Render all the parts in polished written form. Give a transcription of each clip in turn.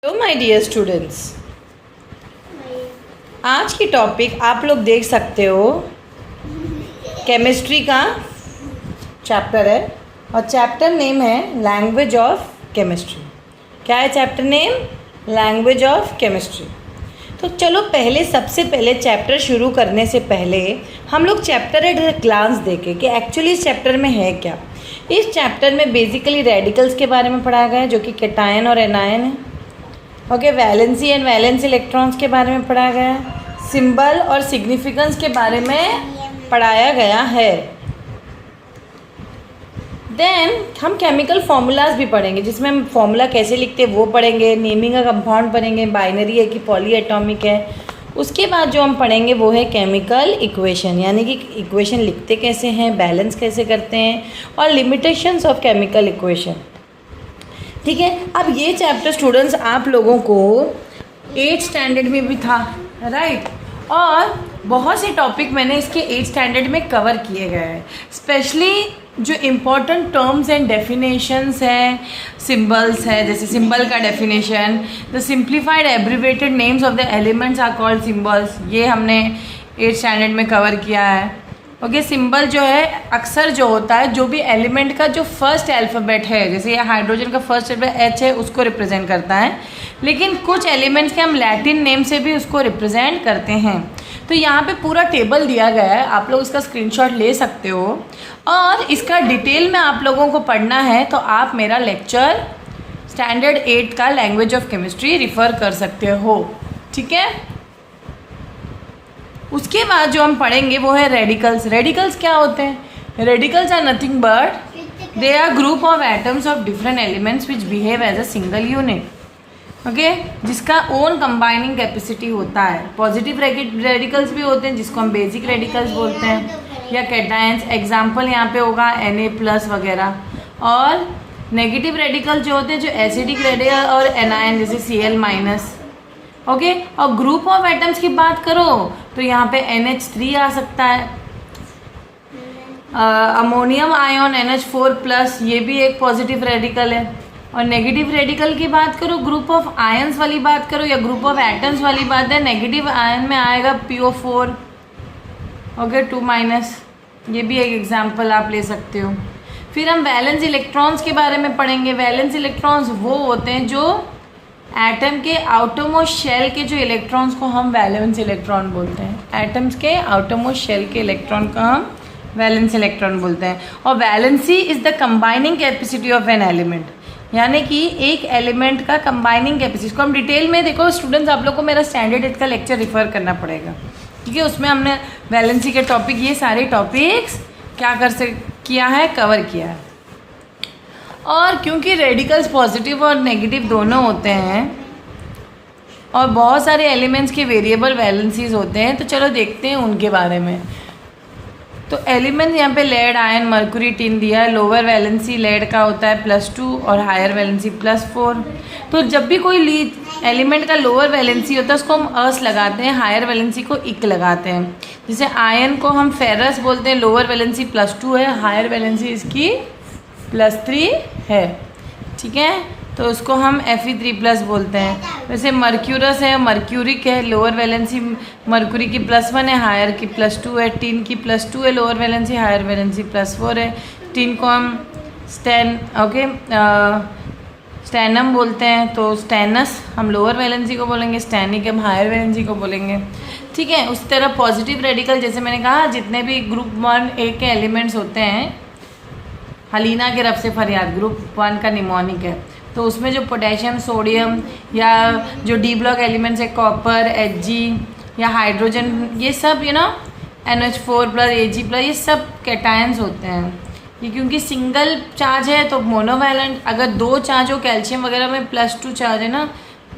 Hello my dear students, आज की topic आप लोग देख सकते हो केमिस्ट्री का चैप्टर है और चैप्टर नेम है लैंग्वेज ऑफ केमिस्ट्री। क्या है chapter name? Language of chemistry. तो चलो सबसे पहले चैप्टर शुरू करने से पहले हम लोग चैप्टर एट ग्लांस देखें कि एक्चुअली इस चैप्टर में है क्या। इस चैप्टर में बेसिकली रेडिकल्स के बारे में पढ़ाया गया है जो कि कैटायन और एनायन है। Okay, valency and valence electrons के बारे में पढ़ाया गया है। सिंबल और सिग्निफिकेंस के बारे में पढ़ाया गया है। देन हम केमिकल फार्मूलाज भी पढ़ेंगे जिसमें हम फार्मूला कैसे लिखते हैं वो पढ़ेंगे, नेमिंग का कंपाउंड पढ़ेंगे, बाइनरी है कि पॉली एटॉमिक है। उसके बाद जो हम पढ़ेंगे वो है केमिकल इक्वेशन, यानी कि इक्वेशन लिखते कैसे हैं, बैलेंस कैसे करते हैं और लिमिटेशंस ऑफ केमिकल इक्वेशन। ठीक है, अब ये चैप्टर स्टूडेंट्स आप लोगों को 8th स्टैंडर्ड में भी था, राइट। और बहुत से टॉपिक मैंने इसके 8th स्टैंडर्ड में कवर किए गए हैं। स्पेशली जो इम्पोर्टेंट टर्म्स एंड डेफिनेशंस हैं, सिंबल्स है, जैसे सिंबल का definition, the simplified abbreviated names of the elements are called symbols, ये हमने 8th स्टैंडर्ड में कवर किया है। ओके, सिंबल जो है अक्सर जो होता है जो भी एलिमेंट का जो फर्स्ट अल्फ़ाबेट है, जैसे ये हाइड्रोजन का फर्स्ट अल्फ़ाबेट H है, उसको रिप्रेजेंट करता है। लेकिन कुछ एलिमेंट्स के हम लैटिन नेम से भी उसको रिप्रेजेंट करते हैं। तो यहाँ पे पूरा टेबल दिया गया है, आप लोग इसका स्क्रीनशॉट ले सकते हो और इसका डिटेल में आप लोगों को पढ़ना है तो आप मेरा लेक्चर स्टैंडर्ड 8 का लैंग्वेज ऑफ केमिस्ट्री रिफ़र कर सकते हो। ठीक है, उसके बाद जो हम पढ़ेंगे वो है रेडिकल्स। रेडिकल्स क्या होते हैं? Radicals are nothing but they are group of atoms of different elements which behave as a single unit. Okay, जिसका ओन कंबाइनिंग कैपेसिटी होता है। पॉजिटिव रेडिकल्स भी होते हैं जिसको हम बेसिक रेडिकल्स बोलते हैं, या कैटायंस, एग्जाम्पल यहाँ पे होगा Na+ वगैरह। और नेगेटिव रेडिकल्स जो होते हैं जो एसिडिक रेडिकल और एनायन जैसे Cl-। ओके, और ग्रुप ऑफ एटम्स की बात करो तो यहाँ पे NH3 आ सकता है, अमोनियम आयन NH4+, ये भी एक पॉजिटिव रेडिकल है। और नेगेटिव रेडिकल की बात करो, ग्रुप ऑफ आयंस वाली बात करो या ग्रुप ऑफ एटम्स वाली बात है, नेगेटिव आयन में आएगा PO4, ओके 2-, ये भी एक एग्जाम्पल आप ले सकते हो। फिर हम वैलेंस इलेक्ट्रॉन्स के बारे में पढ़ेंगे। वैलेंस इलेक्ट्रॉन्स वो होते हैं जो एटम के आउटरमोस्ट शेल के जो इलेक्ट्रॉन्स को हम वैलेंस इलेक्ट्रॉन बोलते हैं। एटम्स के आउटरमोस्ट शेल के इलेक्ट्रॉन को हम वैलेंस इलेक्ट्रॉन बोलते हैं। और valency is the combining capacity of an element, यानी कि एक एलिमेंट का कंबाइनिंग कैपेसिटी को हम डिटेल में देखो स्टूडेंट्स, आप लोग को मेरा स्टैंडर्ड 8 का लेक्चर रिफ़र करना पड़ेगा क्योंकि उसमें हमने वैलेंसी के टॉपिक, ये सारे टॉपिक्स क्या किया है, कवर किया है। और क्योंकि रेडिकल्स पॉजिटिव और नेगेटिव दोनों होते हैं और बहुत सारे एलिमेंट्स के वेरिएबल वैलेंसीज होते हैं, तो चलो देखते हैं उनके बारे में। तो एलिमेंट्स यहाँ पे लेड, आयन, मरकुरी, टिन दिया है। लोअर वैलेंसी लेड का होता है +2 और हायर वैलेंसी +4। तो जब भी कोई एलिमेंट का लोअर वैलेंसी होता है उसको हम अस लगाते हैं, हायर वैलेंसी को इक लगाते हैं। जैसे आयन को हम फेरस बोलते हैं, लोअर वैलेंसी +2 है, हायर वैलेंसी इसकी +3 है। ठीक है, तो उसको हम Fe3+ बोलते हैं। वैसे मर्क्यूरस है, मर्क्यूरिक है, लोअर वैलेंसी मर्क्यूरी की +1 है, हायर की +2 है। टिन की +2 है, लोअर वैलेंसी, हायर वैलेंसी +4 है। टिन को हम स्टैनम बोलते हैं, तो स्टैनस हम लोअर वैलेंसी को बोलेंगे, स्टैनिक हम हायर वैलेंसी को बोलेंगे। ठीक है, उस तरह पॉजिटिव रेडिकल जैसे मैंने कहा जितने भी ग्रुप 1A के एलिमेंट्स होते हैं, हलीना के रब से फरियाद ग्रुप 1 का निमोनिक है, तो उसमें जो पोटेशियम, सोडियम या जो डी ब्लॉक एलिमेंट्स है कॉपर, Hg या हाइड्रोजन, ये सब NH4+, Ag+, ये सब कैटायंस होते हैं। ये क्योंकि सिंगल चार्ज है तो मोनोवैलेंट, अगर 2 चार्ज हो, कैल्शियम वगैरह में +2 चार्ज है ना,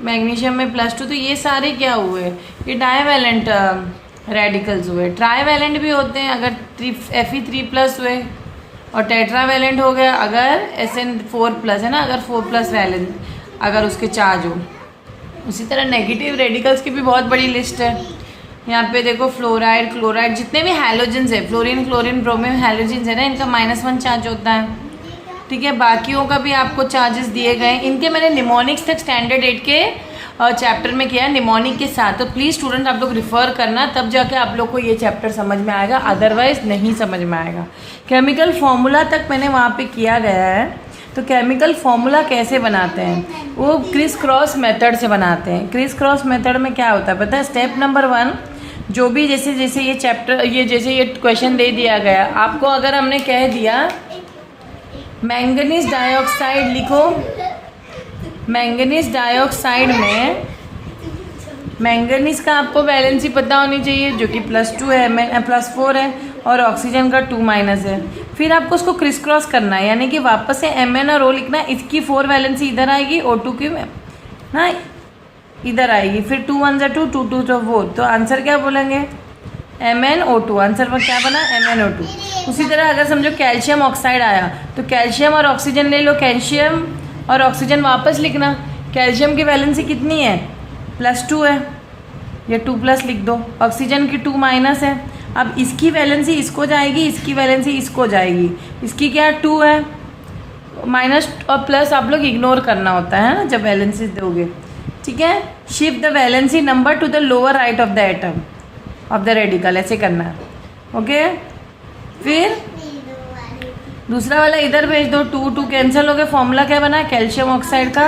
मैग्नीशियम में +2, तो ये सारे क्या हुए, ये डाईवैलेंट रेडिकल्स हुए। ट्राईवैलेंट भी होते हैं अगर Fe3+ हुए, और टेट्रावैलेंट हो गया अगर SN4+ है ना, अगर 4+ वैलेंट अगर उसके चार्ज हो। उसी तरह नेगेटिव रेडिकल्स की भी बहुत बड़ी लिस्ट है। यहाँ पे देखो फ्लोराइड, क्लोराइड, जितने भी हैलोजेंस है, फ्लोरीन, क्लोरीन, ब्रोमीन हैलोजेंस है ना, इनका -1 चार्ज होता है। ठीक है, बाकियों का भी आपको चार्जेस दिए गए। इनके मैंने निमोनिक्स तक स्टैंडर्ड 8 के चैप्टर में किया है निमोनिक के साथ, तो प्लीज़ स्टूडेंट आप लोग रिफ़र करना, तब जाके आप लोग को ये चैप्टर समझ में आएगा, अदरवाइज नहीं समझ में आएगा। केमिकल फॉर्मूला तक मैंने वहाँ पे किया गया है। तो केमिकल फॉर्मूला कैसे बनाते हैं, वो क्रिस क्रॉस मेथड से बनाते हैं। क्रिस क्रॉस मेथड में क्या होता है पता है? स्टेप नंबर 1, जो भी जैसे जैसे ये चैप्टर जैसे ये क्वेश्चन दे दिया गया आपको, अगर हमने कह दिया मैंगनीज डाइऑक्साइड लिखो, मैंगनीज डाइऑक्साइड में मैंगनीज का आपको वैलेंसी पता होनी चाहिए जो कि +2 है, +4 है, और ऑक्सीजन का 2- है। फिर आपको उसको क्रिस क्रॉस करना है, यानी कि वापस से Mn और O लिखना है। इसकी 4 वैलेंसी इधर आएगी, O2 की ना इधर आएगी, फिर 2 1 2 2 2 तो 4, तो आंसर क्या बोलेंगे? MnO2। आंसर में क्या बना? MnO2। उसी तरह अगर समझो कैल्शियम ऑक्साइड आया, तो कैल्शियम और ऑक्सीजन ले लो, कैल्शियम और ऑक्सीजन वापस लिखना। कैल्शियम की वैलेंसी कितनी है? +2 है, ये 2+ लिख दो। ऑक्सीजन की 2- है। अब इसकी वैलेंसी इसको जाएगी, इसकी वैलेंसी इसको जाएगी। इसकी क्या 2 है, माइनस और प्लस आप लोग इग्नोर करना होता है ना जब वैलेंसी दोगे, ठीक है। Shift the valency number two the lower right of the atom of the radical, ऐसे करना है, ओके। फिर दूसरा वाला इधर भेज दो, 2 2 कैंसिल हो गया। फॉर्मूला क्या बना? कैल्शियम ऑक्साइड का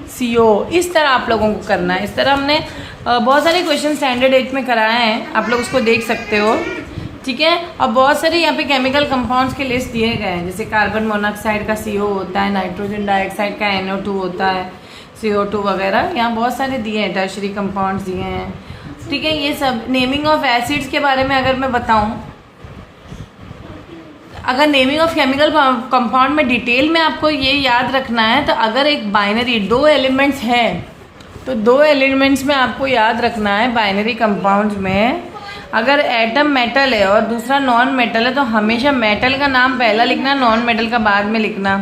CO। इस तरह आप लोगों को करना है। इस तरह हमने बहुत सारे क्वेश्चन स्टैंडर्ड 8 में कराए हैं, आप लोग उसको देख सकते हो, ठीक है। और बहुत सारे यहाँ पे केमिकल कंपाउंड्स के लिस्ट दिए गए हैं, जैसे कार्बन मोनोऑक्साइड का CO होता है, नाइट्रोजन डाइऑक्साइड का NO2 होता है, CO2 वगैरह, यहाँ बहुत सारे दिए हैं, टर्शरी कंपाउंड्स दिए हैं, ठीक है। ये सब नेमिंग ऑफ एसिड्स के बारे में अगर मैं बताऊँ, अगर नेमिंग ऑफ केमिकल कंपाउंड में डिटेल में आपको ये याद रखना है, तो अगर एक बाइनरी 2 एलिमेंट्स है, तो 2 एलिमेंट्स में आपको याद रखना है बाइनरी कंपाउंड्स में, अगर एटम मेटल है और दूसरा नॉन मेटल है, तो हमेशा मेटल का नाम पहला लिखना, नॉन मेटल का बाद में लिखना,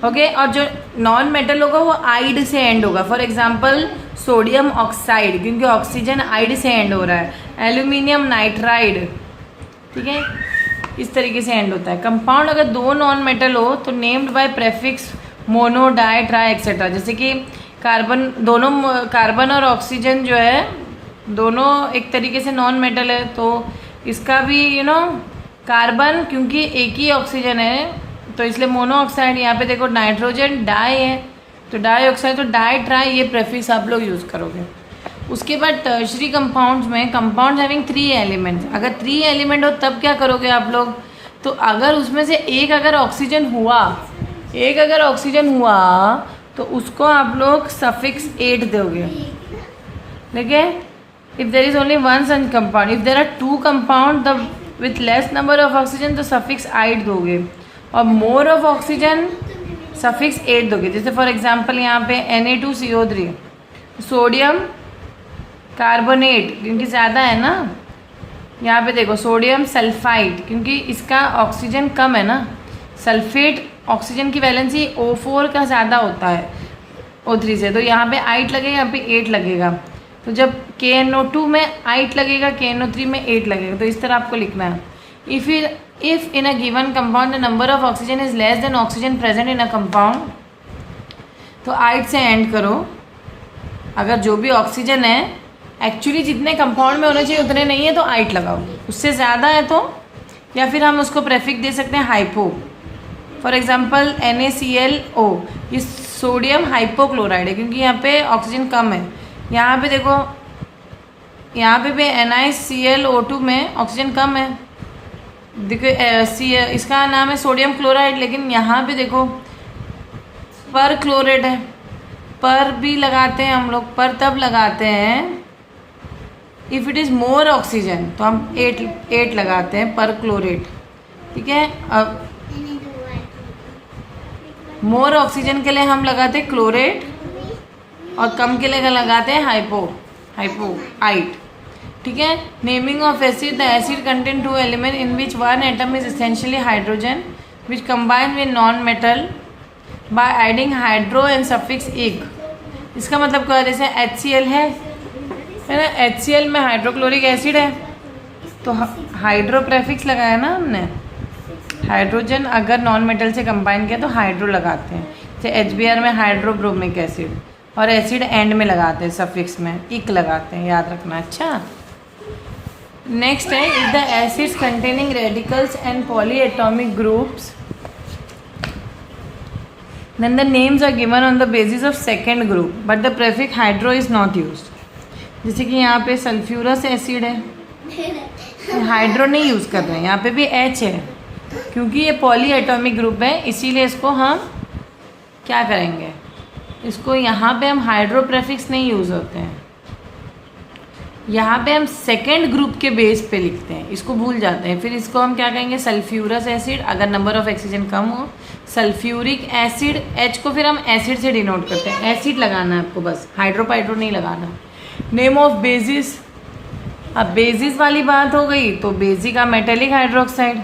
ओके। और जो नॉन मेटल होगा वो आइड से एंड होगा। फॉर एग्जांपल सोडियम ऑक्साइड, क्योंकि ऑक्सीजन आइड से एंड हो रहा है। एल्यूमिनियम नाइट्राइड, ठीक है, इस तरीके से एंड होता है। कंपाउंड अगर 2 नॉन मेटल हो तो named by prefix mono, di, tri etcetera. जैसे कि कार्बन और ऑक्सीजन जो है दोनों एक तरीके से नॉन मेटल है, तो इसका भी कार्बन क्योंकि एक ही ऑक्सीजन है तो इसलिए मोनो ऑक्साइड। यहाँ पे देखो नाइट्रोजन डाई है तो डाई ऑक्साइड, तो डाई ट्राई, ये प्रेफिक्स आप लोग यूज़ करोगे। उसके बाद टर्शरी कंपाउंड्स में कंपाउंड्स हैविंग 3 एलिमेंट्स, अगर 3 एलिमेंट हो तब क्या करोगे आप लोग? तो अगर उसमें से एक अगर ऑक्सीजन हुआ तो उसको आप लोग सफिक्स 8 दोगे, ठीक है। If there is only 1 such compound, if there are 2 compound with less number of oxygen तो सफिक्स 8 दोगे, और मोर ऑफ ऑक्सीजन सफिक्स 8 दोगे। जैसे फॉर एग्जांपल यहाँ पे Na2CO3, सोडियम कार्बोनेट क्योंकि ज़्यादा है ना, यहाँ पे देखो सोडियम सल्फाइड क्योंकि इसका ऑक्सीजन कम है ना, सल्फेट ऑक्सीजन की वैलेंसी O4 का ज़्यादा होता है O3 से, तो यहाँ पे 8 लगेगा, यहाँ पे 8 लगेगा। तो जब KNO2 में 8 लगेगा, KNO3 में 8 लगेगा, तो इस तरह आपको लिखना है। If in a given compound the number of oxygen is less than oxygen present in a compound, तो 8 से एंड करो। अगर जो भी ऑक्सीजन है एक्चुअली जितने कंपाउंड में होने चाहिए उतने नहीं है तो 8 लगाओ, उससे ज़्यादा है तो, या फिर हम उसको प्रेफिक्स दे सकते हैं हाइपो। फॉर एग्जांपल NaClO, ये सोडियम हाइपोक्लोराइड है क्योंकि यहाँ पे ऑक्सीजन कम है। यहाँ पे देखो, यहाँ पे भी NaClO2 में ऑक्सीजन कम है, देखो इसका नाम है सोडियम क्लोराइड, लेकिन यहाँ पे देखो पर क्लोरेट है। पर भी लगाते हैं हम लोग, पर तब लगाते हैं if it is more oxygen, तो हम 8 लगाते हैं पर क्लोरेट, ठीक है। अब मोर ऑक्सीजन के लिए हम लगाते हैं क्लोरेट, और कम के लिए लगाते हैं हाइपोआइट, ठीक है। Naming of acid, the acid contain 2 element in which 1 atom is essentially hydrogen which combine with non metal by adding hydro and suffix इक। इसका मतलब क्या है? जैसे HCl है ना, HCl में हाइड्रोक्लोरिक एसिड है तो हाइड्रो प्रेफिक्स लगाया ना हमने, हाइड्रोजन अगर नॉन मेटल से कंबाइन किया तो हाइड्रो लगाते हैं, जैसे HBr में हाइड्रोब्रोमिक एसिड, और एसिड एंड में लगाते हैं, सफिक्स में इक लगाते हैं, याद रखना। अच्छा, नेक्स्ट है if the acids containing radicals and polyatomic groups then the names are given on the basis of second group but the prefix hydro is not used। जैसे कि यहाँ पे सल्फ्यूरस एसिड है, हाइड्रो नहीं यूज़ कर रहे हैं, यहाँ पे भी H है, क्योंकि ये पॉली एटॉमिक ग्रुप है इसीलिए इसको हम क्या करेंगे, इसको यहाँ पे हम हाइड्रो प्रेफिक्स नहीं यूज़ होते हैं, यहाँ पे हम सेकेंड ग्रुप के बेस पे लिखते हैं, इसको भूल जाते हैं। फिर इसको हम क्या कहेंगे, सल्फ्यूरस एसिड अगर नंबर ऑफ ऑक्सीजन कम हो, सल्फ्यूरिक एसिड, H को फिर हम एसिड से डिनोट करते हैं, एसिड लगाना है आपको बस, हाइड्रो नहीं लगाना। नेम ऑफ बेसिस, अब बेसिस वाली बात हो गई तो बेसिक का मेटेलिक हाइड्रोक्साइड,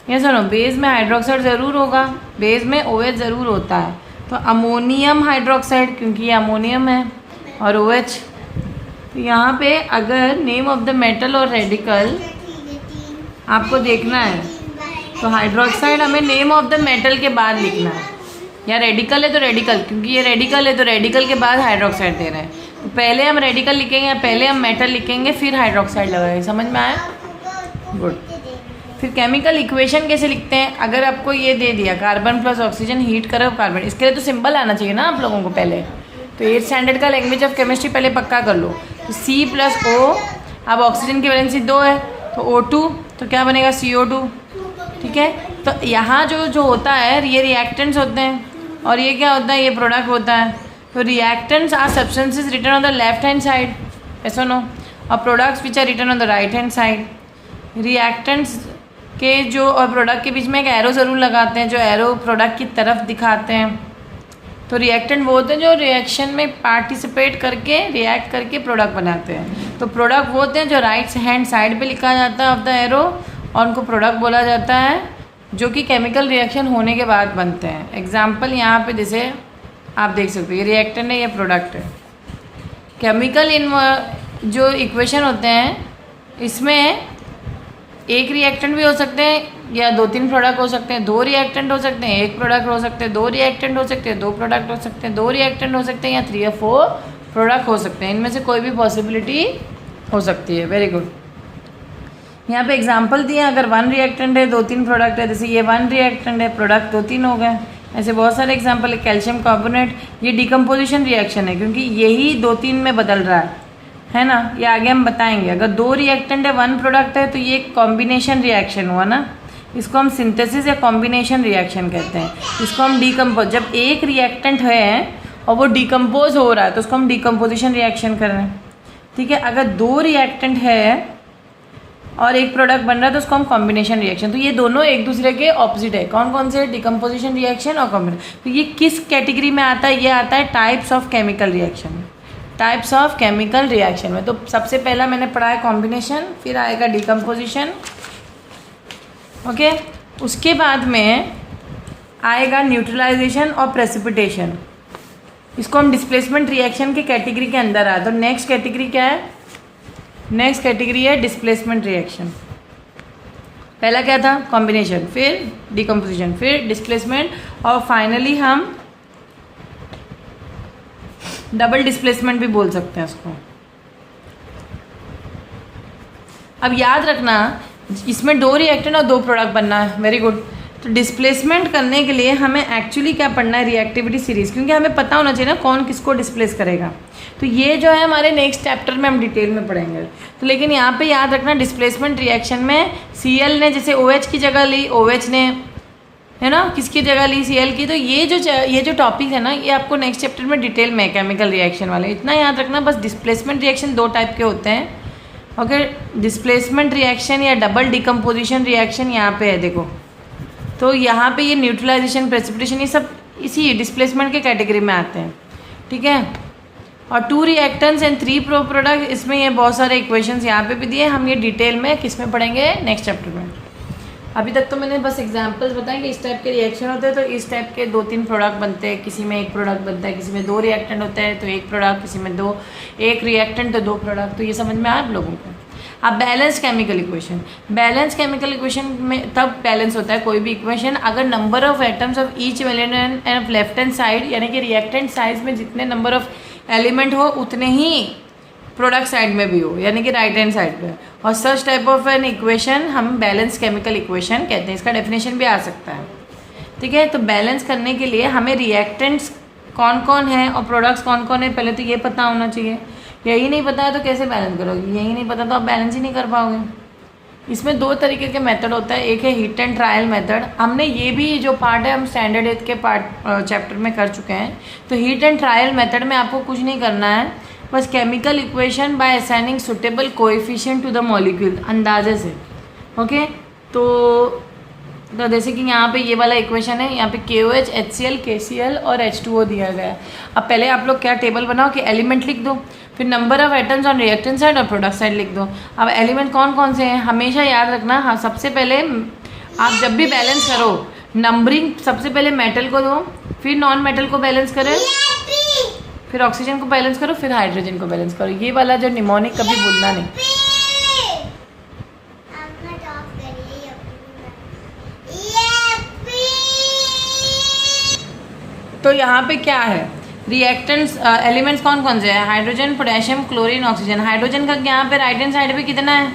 ये सुनो बेस में हाइड्रोक्साइड ज़रूर होगा, बेस में OH ज़रूर होता है, तो अमोनियम हाइड्रोक्साइड क्योंकि ये अमोनियम है और OH। तो यहाँ पे अगर नेम ऑफ द मेटल और रेडिकल आपको देखना है तो हाइड्रोक्साइड हमें नेम ऑफ द मेटल के बाद लिखना है, या रेडिकल है तो रेडिकल, क्योंकि ये रेडिकल है तो रेडिकल के बाद हाइड्रोक्साइड दे रहे हैं, तो पहले हम रेडिकल लिखेंगे या पहले हम मेटल लिखेंगे फिर हाइड्रोक्साइड लगाएंगे। समझ में आया? गुड। फिर केमिकल इक्वेशन कैसे लिखते हैं, अगर आपको ये दे दिया कार्बन प्लस ऑक्सीजन हीट करो कार्बन, इसके लिए तो सिंबल आना चाहिए ना आप लोगों को पहले, तो 8th स्टैंडर्ड का लैंग्वेज ऑफ केमिस्ट्री पहले पक्का कर लो। तो C+O, अब ऑक्सीजन की वैलेंसी 2 है तो O2, तो क्या बनेगा CO2, ठीक है। तो यहाँ जो होता है ये रिएक्टेंट्स होते हैं और ये क्या होता है, ये प्रोडक्ट होता है। तो reactants are substances written on the left hand side, ऐसा नो, और products which are written on the right hand side. Reactants के जो और प्रोडक्ट के बीच में एक एरो ज़रूर लगाते हैं, जो एरो प्रोडक्ट की तरफ दिखाते हैं। तो रिएक्टेंट वो होते हैं जो रिएक्शन में पार्टिसिपेट करके रिएक्ट करके प्रोडक्ट बनाते हैं। तो प्रोडक्ट वो होते हैं जो राइट हैंड साइड पे लिखा जाता है ऑफ द एरो, और उनको प्रोडक्ट बोला जाता है, जो कि केमिकल रिएक्शन होने के बाद बनते हैं। एग्जाम्पल यहाँ पे जैसे आप देख सकते हो, ये रिएक्टेंट है, ये प्रोडक्ट है। केमिकल जो इक्वेशन होते हैं इसमें एक रिएक्टेंट भी हो सकते हैं या 2-3 प्रोडक्ट हो सकते हैं, 2 रिएक्टेंट हो सकते हैं, 1 प्रोडक्ट हो सकते हैं, 2 रिएक्टेंट हो सकते हैं, 2 प्रोडक्ट हो सकते हैं, 2 रिएक्टेंट हो सकते हैं, या 3 या 4 प्रोडक्ट हो सकते हैं। इनमें से कोई भी पॉसिबिलिटी हो सकती है। Very good. यहाँ पे एग्जांपल दिए, अगर 1 रिएक्टेंट है 2-3 प्रोडक्ट है, जैसे ये 1 रिएक्टेंट है, प्रोडक्ट 2-3 हो गए। ऐसे बहुत सारे एग्जाम्पल है। कैल्शियम कार्बोनेट, ये डिकम्पोजिशन रिएक्शन है क्योंकि यही 2-3 में बदल रहा है ना, ये आगे हम बताएंगे। अगर 2 रिएक्टेंट है 1 प्रोडक्ट है तो ये कॉम्बिनेशन रिएक्शन हुआ ना, इसको हम सिंथेसिस या कॉम्बिनेशन रिएक्शन कहते हैं। इसको हम डिकम्पोज, जब एक रिएक्टेंट है और वो डिकम्पोज हो रहा है तो उसको हम डिकम्पोजिशन रिएक्शन कर रहे हैं, ठीक है। अगर 2 रिएक्टेंट है और एक प्रोडक्ट बन रहा है तो उसको हम कॉम्बिनेशन रिएक्शन। तो ये दोनों एक दूसरे के ऑपोजिट है। कौन कौन से? डिकम्पोजिशन रिएक्शन और कॉम्बिनेशन। तो ये किस कैटेगरी में आता है? ये आता है types of chemical reaction, types of chemical reaction में। तो सबसे पहला मैंने पढ़ा है कॉम्बिनेशन, फिर आएगा डिकम्पोजिशन, ओके। उसके बाद में आएगा न्यूट्रलाइजेशन और प्रेसिपिटेशन। इसको हम डिस्प्लेसमेंट रिएक्शन की कैटेगरी के अंदर आए। तो नेक्स्ट कैटेगरी क्या है? नेक्स्ट कैटेगरी है डिस्प्लेसमेंट रिएक्शन। पहला क्या था? कॉम्बिनेशन, फिर डिकम्पोजिशन, फिर डिस्प्लेसमेंट, और फाइनली हम डबल डिस्प्लेसमेंट भी बोल सकते हैं इसको। अब याद रखना इसमें 2 रिएक्टेंट और 2 प्रोडक्ट बनना है। Very good. तो डिस्प्लेसमेंट करने के लिए हमें एक्चुअली क्या पढ़ना है? रिएक्टिविटी सीरीज, क्योंकि हमें पता होना चाहिए ना कौन किसको डिस्प्लेस करेगा। तो ये जो है हमारे नेक्स्ट चैप्टर में हम डिटेल में पढ़ेंगे। तो लेकिन यहाँ पे याद रखना डिस्प्लेसमेंट रिएक्शन में Cl ने जैसे OH की जगह ली, OH ने, है ना, किसकी जगह ली? Cl की। तो ये जो टॉपिक है ना, ये आपको नेक्स्ट चैप्टर में डिटेल में केमिकल रिएक्शन वाले, इतना याद रखना बस। डिस्प्लेसमेंट रिएक्शन 2 टाइप के होते हैं, ओके। डिस्प्लेसमेंट रिएक्शन या डबल डिकम्पोजिशन रिएक्शन यहाँ पे है, देखो। तो यहाँ पे ये न्यूट्रलाइजेशन, प्रेसिपिटेशन, ये सब इसी डिस्प्लेसमेंट के कैटेगरी में आते हैं, ठीक है। और 2 रिएक्टेंट्स एंड 3 प्रोडक्ट, इसमें ये बहुत सारे इक्वेशंस यहाँ पे भी दिए। हम ये डिटेल में किस में पढ़ेंगे? नेक्स्ट चैप्टर में। अभी तक तो मैंने बस एग्जांपल्स बताए कि इस टाइप के रिएक्शन होते हैं, तो इस टाइप के 2-3 प्रोडक्ट बनते हैं। किसी में 1 प्रोडक्ट बनता है, किसी में 2 रिएक्टेंट होते हैं तो 1 प्रोडक्ट, किसी में 1 रिएक्टेंट तो 2 प्रोडक्ट। तो ये समझ में आया आप लोगों को? अब बैलेंस केमिकल इक्वेशन में तब बैलेंस होता है कोई भी इक्वेशन अगर number of atoms of each element and left hand side यानी कि रिएक्टेंट साइड में जितने नंबर ऑफ एलिमेंट हो उतने ही प्रोडक्ट साइड में भी हो यानी कि राइट हैंड साइड पे। और such type of an equation हम बैलेंस केमिकल इक्वेशन कहते हैं। इसका डेफिनेशन भी आ सकता है, ठीक है। तो बैलेंस करने के लिए हमें रिएक्टेंट्स कौन कौन है और प्रोडक्ट्स कौन कौन है पहले तो ये पता होना चाहिए। यही नहीं पता है तो कैसे बैलेंस करोगे, यही नहीं पता तो आप बैलेंस ही नहीं कर पाओगे। इसमें दो तरीके के मेथड होता है, एक है हीट एंड ट्रायल मेथड। हमने ये भी जो पार्ट है हम स्टैंडर्ड 8 के पार्ट चैप्टर में कर चुके हैं। तो हीट एंड ट्रायल मेथड में आपको कुछ नहीं करना है, बस chemical equation by assigning suitable coefficient to the molecule अंदाजे से। ओके, तो जैसे कि यहाँ पे ये वाला इक्वेशन है, यहाँ पे KOH HCl KCl और H2O दिया गया है। अब पहले आप लोग क्या टेबल बनाओ कि एलिमेंट लिख दो, फिर number of atoms on reactant side और प्रोडक्ट साइड लिख दो। अब एलिमेंट कौन कौन से हैं हमेशा याद रखना। हाँ, सबसे पहले आप जब भी बैलेंस करो नंबरिंग सबसे पहले मेटल को दो, फिर नॉन मेटल को बैलेंस करें, फिर ऑक्सीजन को बैलेंस करो, फिर हाइड्रोजन को बैलेंस करो। ये वाला जो निमोनिक कभी भूलना नहीं। तो यहाँ पे क्या है रिएक्टेंट्स एलिमेंट्स कौन कौन से हैं, hydrogen potassium chlorine oxygen. Hydrogen का यहाँ पे राइट हैंड साइड पे कितना है,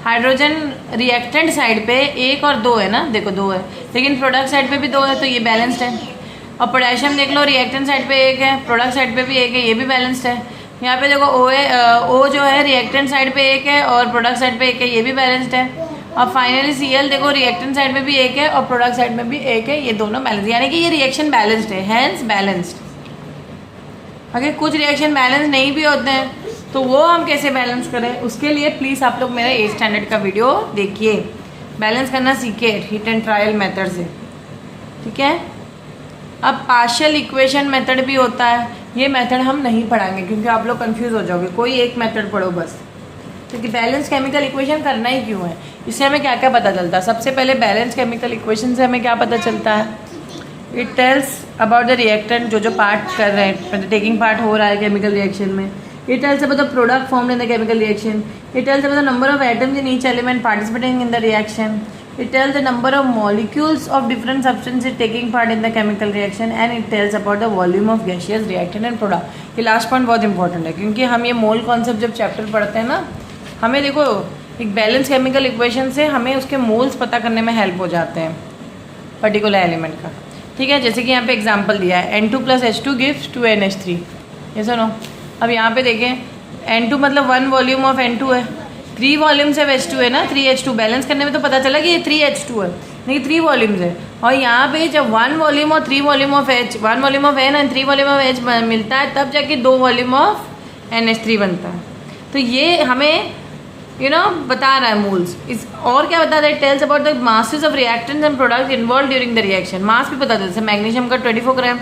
हाइड्रोजन रिएक्टेंट साइड पे 1 और 2 है ना, देखो 2 है, लेकिन प्रोडक्ट साइड पे भी 2 है तो ये बैलेंस्ड है। और पोटेशियम देख लो रिएक्टेंट साइड पे 1 है, प्रोडक्ट साइड पे भी 1 है, ये भी बैलेंस्ड है। यहाँ पे देखो O जो है रिएक्टेंट साइड पे 1 है और प्रोडक्ट साइड पे 1 है, ये भी बैलेंस्ड है। और फाइनली Cl देखो रिएक्टेंट साइड में भी 1 है और प्रोडक्ट साइड में भी 1 है, ये दोनों बैलेंस यानी कि ये रिएक्शन बैलेंस्ड है, हैंस बैलेंस्ड। अगर कुछ रिएक्शन बैलेंस नहीं भी होते हैं तो वो हम कैसे बैलेंस करें, उसके लिए प्लीज़ आप लोग मेरा 8 स्टैंडर्ड का वीडियो देखिए, बैलेंस करना सीखिए हीट एंड ट्रायल मेथड से, ठीक है। अब पार्शियल इक्वेशन मेथड भी होता है, ये मेथड हम नहीं पढ़ाएंगे क्योंकि आप लोग कंफ्यूज हो जाओगे, कोई एक मेथड पढ़ो बस, क्योंकि बैलेंस केमिकल इक्वेशन करना ही क्यों है। इससे हमें क्या क्या पता चलता है, सबसे पहले बैलेंस केमिकल इक्वेशन से हमें क्या पता चलता है, it tells about the reactant जो पार्ट कर रहे हैं, टेकिंग पार्ट हो रहा है केमिकल रिएक्शन में। It tells about the product formed in the chemical reaction. It tells about the number of atoms in each element participating in the reaction. It tells the number of molecules of different substances taking part in the chemical reaction and it tells about the volume of gaseous reactant and product. ये last point बहुत important है क्योंकि हम ये mole concept जब chapter पढ़ते हैं ना, हमें देखो एक बैलेंस केमिकल इक्वेशन से हमें उसके मोल्स पता करने में हेल्प हो जाते हैं पर्टिकुलर एलिमेंट का, ठीक है। जैसे कि यहाँ पे एग्जांपल दिया है N2 + H2 gives 2NH3, ये सुनो। अब यहाँ पे देखें N2 मतलब 1 वॉल्यूम ऑफ N2 है, 3 वॉल्यूम्स ऑफ H2 है ना, 3H2 बैलेंस करने में तो पता चला कि ये 3H2 है, नहीं 3 वॉल्यूम्स है। और यहाँ पे जब 1 वॉल्यूम और 3 volume of H, 1 volume of N and 3 volume of H मिलता है तब जाके 2 वॉल्यूम ऑफ NH3 बनता है। तो ये हमें बता रहा है मोल्स। इस और क्या बता रहा है, tells about the masses of reactants and products involve during the reaction. Mass भी पता चलता है, मैग्नीशियम का 24 ग्राम,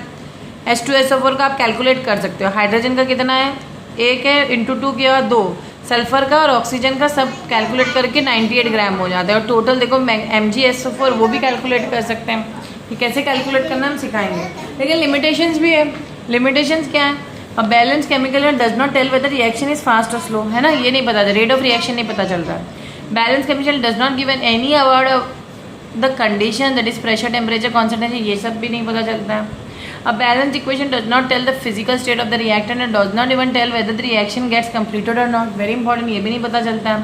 H2SO4 का आप कैलकुलेट कर सकते हो, हाइड्रोजन का कितना है 1 है, इंटू 2 किया 2, सल्फर का और ऑक्सीजन का सब कैलकुलेट करके 98 ग्राम हो जाता है। और टोटल देखो MgSO4 वो भी कैलकुलेट कर सकते हैं, ये कैसे कैलकुलेट करना हम सिखाएंगे। लेकिन लिमिटेशंस भी है, लिमिटेशंस क्या है, अब balance chemical does not tell whether reaction is fast और स्लो, है ना, ये नहीं पता, रेट ऑफ रिएक्शन नहीं पता चल रहा है। Balance chemical does not given any about the condition that is pressure temperature concentration, ये सब भी नहीं पता चलता है। A balanced equation does not tell the physical state of the reactant and does not even tell whether the reaction gets completed or not. Very important, ये भी नहीं पता चलता है।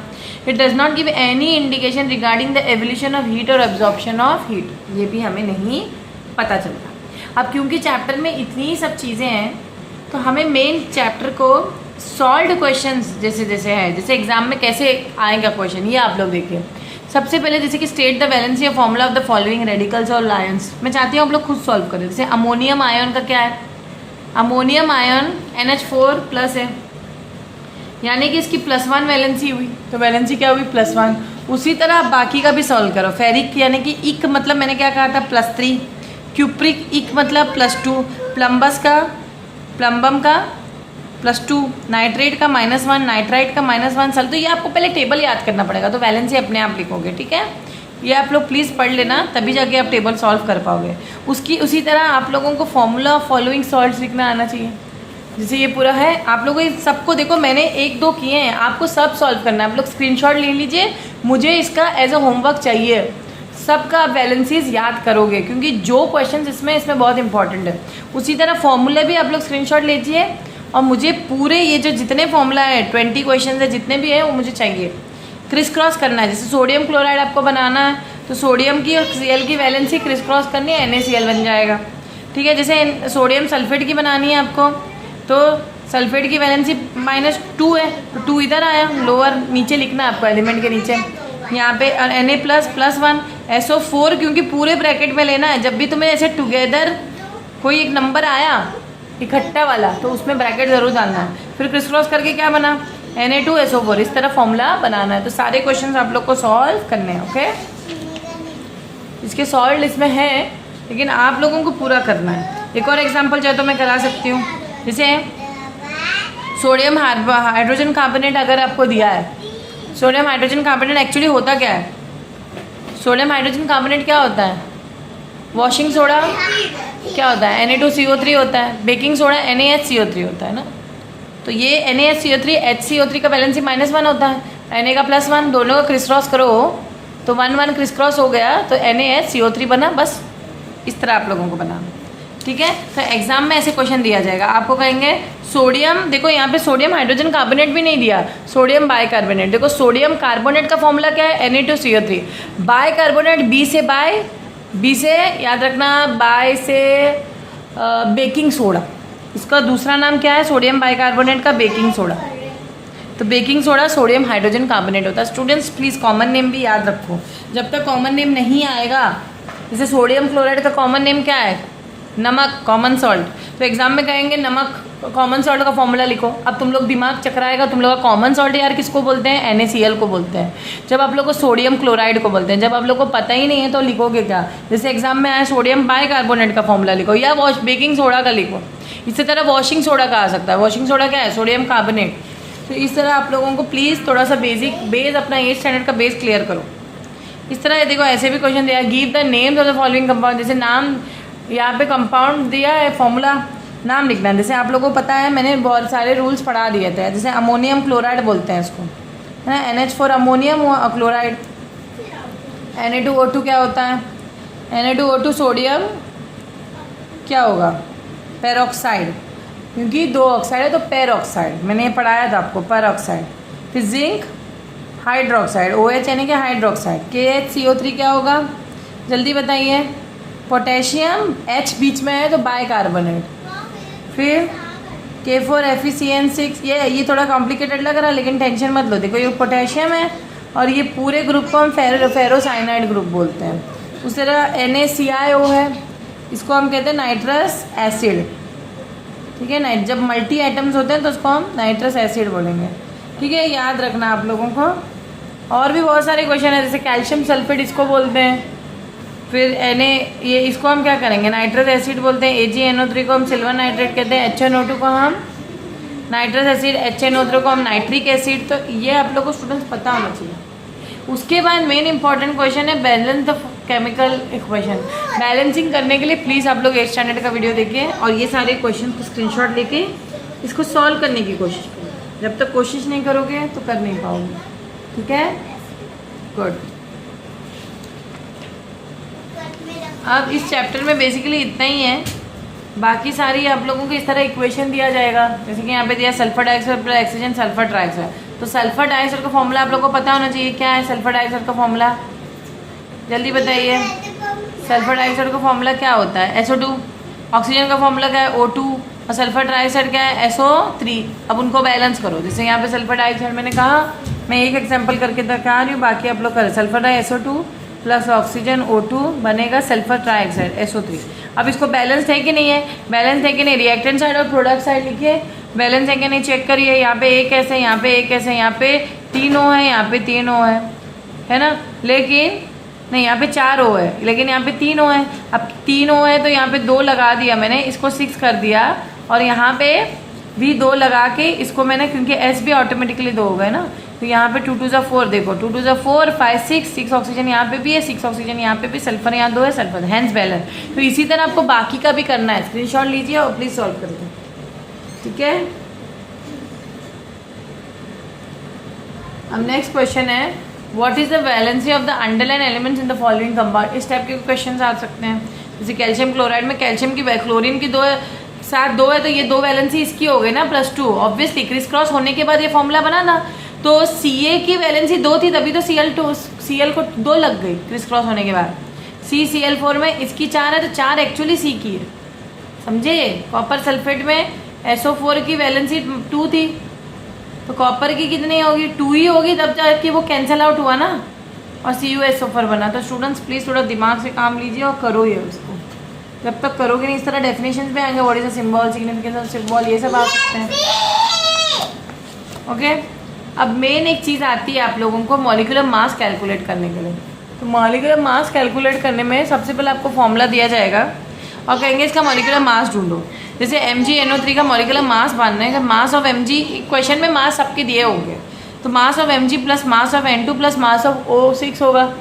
It does not give any indication regarding the evolution of heat or absorption of heat. ये भी हमें नहीं पता चलता। अब क्योंकि चैप्टर में इतनी सब चीज़ें हैं तो हमें मेन चैप्टर को सॉल्व्ड क्वेश्चंस जैसे जैसे है, जैसे एग्जाम में कैसे आएगा क्वेश्चन, ये आप लोग देखिए। सबसे पहले जैसे कि state the valency formula of the following radicals और लायंस, मैं चाहती हूँ आप लोग खुद सॉल्व करें। जैसे अमोनियम आयन का क्या है, अमोनियम आयन NH4+ है, यानी कि इसकी +1 वैलेंसी हुई, तो वैलेंसी क्या हुई +1। उसी तरह आप बाकी का भी सॉल्व करो। फेरिक यानी कि इक मतलब मैंने क्या कहा था +3, क्यूप्रिक इक मतलब +2, प्लम्बम का +2, नाइट्रेट का -1, नाइट्राइट का -1 साल। तो ये आपको पहले टेबल याद करना पड़ेगा, तो वैलेंसी अपने आप लिखोगे, ठीक है। ये आप लोग प्लीज़ पढ़ लेना, तभी जाके आप टेबल सॉल्व कर पाओगे। उसी तरह आप लोगों को फॉर्मूला ऑफ फॉलोइंग सॉल्ट्स लिखना आना चाहिए। जैसे ये पूरा है, आप लोगों को सबको देखो मैंने 1-2 किए हैं, आपको सब सॉल्व करना है। आप लोग स्क्रीनशॉट ले लीजिए, मुझे इसका एज अ होमवर्क चाहिए। सबका आप बैलेंसेस याद करोगे क्योंकि जो क्वेश्चन इसमें बहुत इंपॉर्टेंट है। उसी तरह फॉर्मूले भी आप लोग स्क्रीनशॉट लीजिए और मुझे पूरे ये जो जितने फॉर्मूला है 20 क्वेश्चन है जितने भी है वो मुझे चाहिए। क्रिस क्रॉस करना है, जैसे सोडियम क्लोराइड आपको बनाना है तो सोडियम की और Cl की वैलेंसी क्रिस क्रॉस करनी है, NaCl बन जाएगा। ठीक है, जैसे सोडियम सल्फेट की बनानी है आपको तो सल्फेट की वैलेंसी -2 है तो 2 इधर आया, लोअर नीचे लिखना है आपको एलिमेंट के नीचे। यहाँ पे Na ++1 SO4 क्योंकि पूरे ब्रैकेट में लेना है। जब भी तुम्हें ऐसे टुगेदर कोई एक नंबर आया इकट्ठा वाला तो उसमें ब्रैकेट ज़रूर डालना है। फिर क्रिस क्रॉस करके क्या बना Na2SO4, इस तरह फॉर्मूला बनाना है। तो सारे क्वेश्चन आप लोग को सॉल्व करने हैं। ओके, इसके सॉल्व इसमें है लेकिन आप लोगों को पूरा करना है। एक और एग्जाम्पल चाहे तो मैं करा सकती हूँ, जैसे सोडियम हाइड्रोजन कार्बोनेट अगर आपको दिया है। सोडियम हाइड्रोजन कार्बोनेट एक्चुअली होता क्या है? सोडियम हाइड्रोजन कार्बोनेट क्या होता है? वॉशिंग सोडा क्या होता है? Na2CO3 होता है। बेकिंग सोडा NaHCO3 होता है ना। तो ये NaHCO3 HCO3 का वैलेंसी -1 होता है। Na का +1, दोनों का क्रिस क्रॉस करो तो 1-1 क्रिस क्रॉस हो गया तो NaHCO3 बना। बस इस तरह आप लोगों को बनाना, ठीक है। तो एग्जाम में ऐसे क्वेश्चन दिया जाएगा, आपको कहेंगे सोडियम, देखो यहाँ पे सोडियम हाइड्रोजन कार्बोनेट भी नहीं दिया, सोडियम बाइकार्बोनेट। देखो सोडियम कार्बोनेट का फॉर्मूला क्या है? Na2CO3। बाइकार्बोनेट बी से याद रखना, बाय से बेकिंग सोडा, इसका दूसरा नाम क्या है? सोडियम बाइकार्बोनेट का बेकिंग सोडा। तो baking soda sodium hydrogen carbonate होता है। स्टूडेंट्स प्लीज़ कॉमन नेम भी याद रखो, जब तक कॉमन नेम नहीं आएगा। जैसे सोडियम क्लोराइड का कॉमन नेम क्या है? नमक, कॉमन सॉल्ट। तो एग्जाम में कहेंगे नमक, कॉमन सॉल्ट का फॉर्मूला लिखो। अब तुम लोग दिमाग चकराएगा, तुम लोग का कॉमन सॉल्ट यार किसको बोलते हैं? NaCl को बोलते हैं। जब आप लोग को सोडियम क्लोराइड को बोलते हैं, जब आप लोग को पता ही नहीं है तो लिखोगे क्या? जैसे एग्जाम में आया सोडियम बाइकार्बोनेट का फॉर्मूला लिखो या बेकिंग सोडा का लिखो। इसी तरह वॉशिंग सोडा का आ सकता है। वॉशिंग सोडा क्या है? Sodium carbonate. तो इस तरह आप लोगों को प्लीज़ थोड़ा सा बेस अपना 8th स्टैंडर्ड का बेस क्लियर करो। इस तरह देखो ऐसे भी क्वेश्चन दिया, give the names of the following compound. जैसे नाम यहाँ पे कंपाउंड दिया है, फॉर्मूला नाम लिखना है। जैसे आप लोगों को पता है मैंने बहुत सारे रूल्स पढ़ा दिए थे। जैसे अमोनियम क्लोराइड बोलते हैं इसको, है ना, NH4 अमोनियम क्लोराइड। Na2O2 क्या होता है? Na2O2 सोडियम क्या होगा? पेरोक्साइड, क्योंकि 2 ऑक्साइड है तो पेरोक्साइड, मैंने ये पढ़ाया था आपको, पेरोक्साइड। फिर जिंक हाइड्रोक्साइड, OH यानी कि हाइड्रोक्साइड। KHCO3 क्या होगा? जल्दी बताइए। पोटेशियम, H बीच में है तो बाइकार्बोनेट। फिर K4FeCN6, ये थोड़ा कॉम्प्लिकेटेड लग रहा है लेकिन टेंशन मत लो। देखो ये पोटेशियम है और ये पूरे ग्रुप को हम फेरोसाइनाइड ग्रुप बोलते हैं। उस तरह NaClO है, इसको हम कहते हैं नाइट्रस एसिड, ठीक है। जब मल्टी एटम्स होते हैं तो उसको हम नाइट्रस एसिड बोलेंगे, ठीक है। याद रखना आप लोगों को। और भी बहुत सारे क्वेश्चन है, जैसे कैल्शियम सल्फेट इसको बोलते हैं। फिर ये इसको हम क्या करेंगे? नाइट्रस एसिड बोलते हैं। AgNO3 को हम सिल्वर नाइट्रेट कहते हैं। HNO2 को हम नाइट्रस एसिड, HNO3 को हम नाइट्रिक एसिड। तो ये आप लोग को स्टूडेंट्स पता होना चाहिए। उसके बाद मेन इंपॉर्टेंट क्वेश्चन है balance the chemical equation. Balancing करने के लिए प्लीज़ आप लोग 8th स्टैंडर्ड का वीडियो देखिए और ये सारे क्वेश्चन को स्क्रीनशॉट लेके इसको सॉल्व करने की कोशिश करो। जब तक कोशिश नहीं करोगे तो कर नहीं पाओगे, ठीक है। गुड। अब इस चैप्टर में बेसिकली इतना ही है, बाकी सारी आप लोगों को इस तरह इक्वेशन दिया जाएगा। जैसे कि यहाँ पे दिया sulphur dioxide plus oxygen sulphur trioxide. तो सल्फर डाइऑक्साइड का फॉर्मूला आप लोगों को पता होना चाहिए। क्या है सल्फर डाइऑक्साइड का फॉर्मूला? जल्दी बताइए। सल्फर डाइऑक्साइड का फॉर्मूला क्या होता है? SO2। ऑक्सीजन का फॉर्मूला क्या है? O2। और सल्फर ट्राइऑक्साइड क्या है? SO3। अब उनको बैलेंस करो। जैसे यहाँ पे सल्फर डाइऑक्साइड मैंने कहा, मैं एक एग्जाम्पल करके दिखा रही हूँ, बाकी आप लोग करें। Sulphur die SO2 plus oxygen O2 बनेगा सल्फर ट्राइऑक्साइड SO3। अब इसको बैलेंस है कि नहीं है? बैलेंस है कि नहीं? रिएक्टेंट साइड और प्रोडक्ट साइड लिखिए, बैलेंस है कि नहीं चेक करिए। यहाँ पे एक ऐसे, यहाँ पे एक ऐसे, यहाँ पे 3 O है, यहाँ पे 3 O है ना। लेकिन नहीं, यहाँ पे 4 O है लेकिन यहाँ पे 3 O है। अब 3 O है तो यहाँ पे 2 लगा दिया मैंने, इसको 6 कर दिया और यहाँ पे भी 2 लगा के इसको मैंने, क्योंकि S भी ऑटोमेटिकली 2 हो गए ना, तो यहाँ पे 2 2 जा 4, देखो 2 2 जा 4 5 6 ऑक्सीजन यहाँ पे भी है, 6 ऑक्सीजन यहाँ पे भी, सल्फर यहाँ 2 है, सल्फर हैंस बैलेंस। तो इसी तरह आपको बाकी का भी करना है। स्क्रीनशॉट लीजिए और प्लीज़ सॉल्व कर दीजिए। ठीक है। अब नेक्स्ट क्वेश्चन है what is the valency of the underline elements in the following compound. इस टाइप के क्वेश्चन आ सकते हैं। जैसे कैल्शियम क्लोराइड में कैल्शियम की क्लोरीन की साथ दो है तो ये दो वैलेंसी इसकी हो गई ना +2। ऑब्वियसली क्रिस क्रॉस होने के बाद ये फॉर्मूला बना ना, तो Ca की वैलेंसी 2 थी तभी तो Cl को 2 लग गई क्रिस क्रॉस होने के बाद। CCl4 में इसकी 4 है तो 4 एक्चुअली C की है, समझे। कॉपर सल्फेट में SO4 की वैलेंसी 2 थी तो कॉपर की कितनी होगी 2 ही होगी, तब जाके वो कैंसिल आउट हुआ ना और CuSO4 बना। तो स्टूडेंट्स प्लीज़ थोड़ा दिमाग से काम लीजिए और करो ये उसको। जब तक करोगे नहीं इस तरह डेफिनेशन पे आएंगे, what is a symbol, significance of symbol, ये सब आ सकते हैं। ओके अब मेन एक चीज़ आती है आप लोगों को मॉलिक्यूलर मास कैलकुलेट करने के लिए। तो मॉलिक्यूलर मास कैलकुलेट करने में सबसे पहले आपको फॉर्मूला दिया जाएगा और कहेंगे इसका मॉलिक्यूलर मास ढूंढो। जैसे MgNO3 का मॉलिक्यूलर मास मानना है, मास ऑफ Mg क्वेश्चन में मास सबके दिए होंगे, तो mass of Mg plus mass of N2 plus mass of O6 होगा।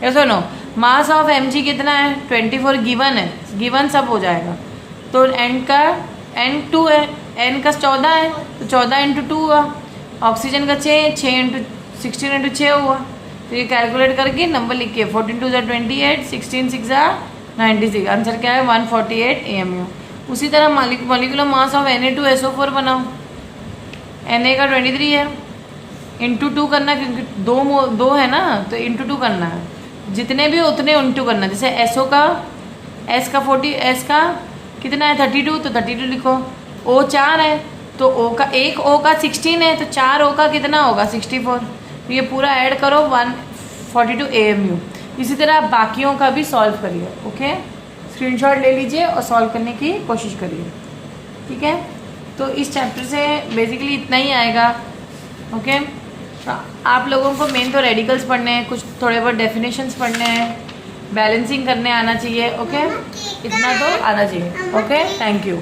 ऐसा नो मास ऑफ Mg कितना है 24 गिवन है, गिवन सब हो जाएगा। तो N का N2 है, N का 14 है तो 14 × 2 हुआ। ऑक्सीजन का 6 × 16 × 6 हुआ। तो ये कैलकुलेट करके नंबर लिखिए 14 2 28, 16 6 96। आंसर क्या है 148 AMU। उसी तरह मॉलिक्यूलर मास ऑफ Na2SO4 बनाओ। Na का 23 है, इंटू 2 करना क्योंकि दो है ना तो इंटू 2 करना है, जितने भी उतने इंटू करना। जैसे S का 40, S का कितना है 32 तो 32 लिखो। O 4 है तो O का 16 है तो 4 O का कितना होगा 64। तो ये पूरा ऐड करो 142 AMU। इसी तरह आप बाकियों का भी सॉल्व करिए। ओके स्क्रीनशॉट ले लीजिए और सॉल्व करने की कोशिश करिए, ठीक है। तो इस चैप्टर से बेसिकली इतना ही आएगा। ओके तो आप लोगों को मेन तो रेडिकल्स पढ़ने हैं, कुछ थोड़े बहुत डेफिनेशंस पढ़ने हैं, बैलेंसिंग करने आना चाहिए। ओके इतना तो आना चाहिए। Okay thank you.